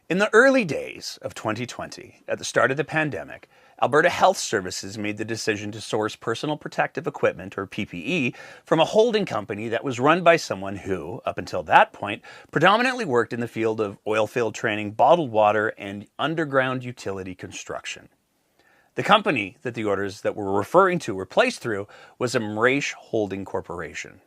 In the early days of 2020, at the start of the pandemic, Alberta Health Services made the decision to source personal protective equipment, or PPE, from a holding company that was run by someone who, up until that point, predominantly worked in the field of oilfield training, bottled water, and underground utility construction. The company that the orders that we're referring to were placed through was a Mraish Holding Corporation.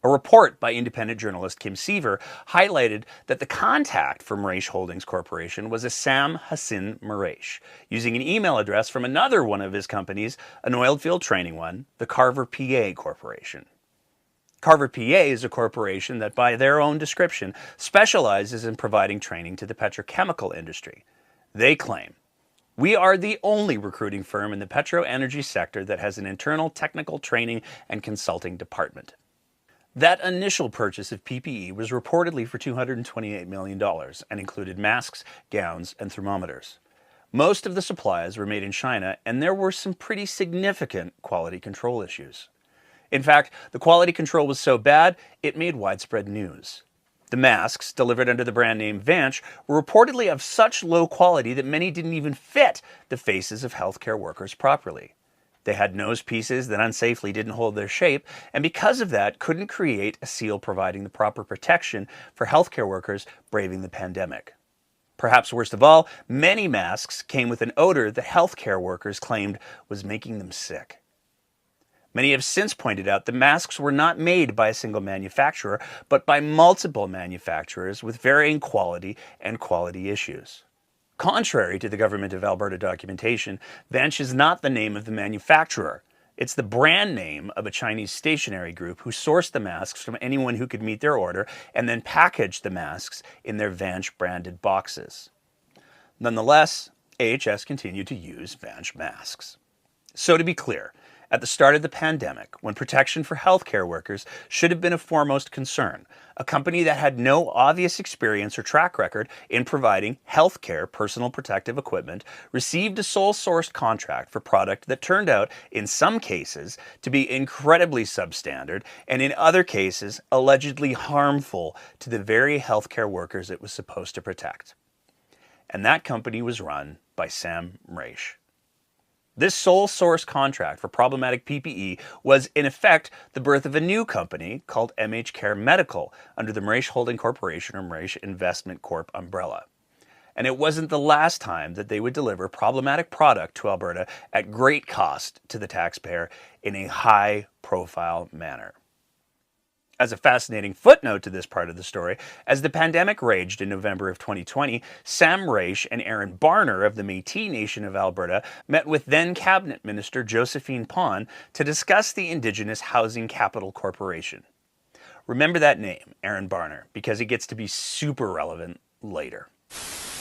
A report by independent journalist Kim Seaver highlighted that the contact for Mraish Holdings Corporation was a Sam Hassan Mraish, using an email address from another one of his companies, an oilfield training one, the Carver PA Corporation. Carver PA is a corporation that, by their own description, specializes in providing training to the petrochemical industry. They claim, "We are the only recruiting firm in the petro-energy sector that has an internal technical training and consulting department." That initial purchase of PPE was reportedly for $228 million and included masks, gowns, and thermometers. Most of the supplies were made in China, and there were some pretty significant quality control issues. In fact, the quality control was so bad, it made widespread news. The masks, delivered under the brand name Vanch, were reportedly of such low quality that many didn't even fit the faces of healthcare workers properly. They had nose pieces that unsafely didn't hold their shape, and because of that, couldn't create a seal providing the proper protection for healthcare workers braving the pandemic. Perhaps worst of all, many masks came with an odor that healthcare workers claimed was making them sick. Many have since pointed out the masks were not made by a single manufacturer, but by multiple manufacturers with varying quality and quality issues. Contrary to the Government of Alberta documentation, Vanch is not the name of the manufacturer. It's the brand name of a Chinese stationery group who sourced the masks from anyone who could meet their order and then packaged the masks in their Vanch branded boxes. Nonetheless, AHS continued to use Vanch masks. So to be clear, at the start of the pandemic, when protection for healthcare workers should have been a foremost concern, a company that had no obvious experience or track record in providing healthcare personal protective equipment received a sole-sourced contract for product that turned out, in some cases, to be incredibly substandard and in other cases, allegedly harmful to the very healthcare workers it was supposed to protect. And that company was run by Sam Mraish. This sole source contract for problematic PPE was, in effect, the birth of a new company called MH Care Medical under the Mraish Holding Corporation or Mraish Investment Corp umbrella. And it wasn't the last time that they would deliver problematic product to Alberta at great cost to the taxpayer in a high-profile manner. As a fascinating footnote to this part of the story, as the pandemic raged in November of 2020, Sam Mraish and Aaron Barner of the Métis Nation of Alberta met with then Cabinet Minister Josephine Pon to discuss the Indigenous Housing Capital Corporation. Remember that name, Aaron Barner, because it gets to be super relevant later.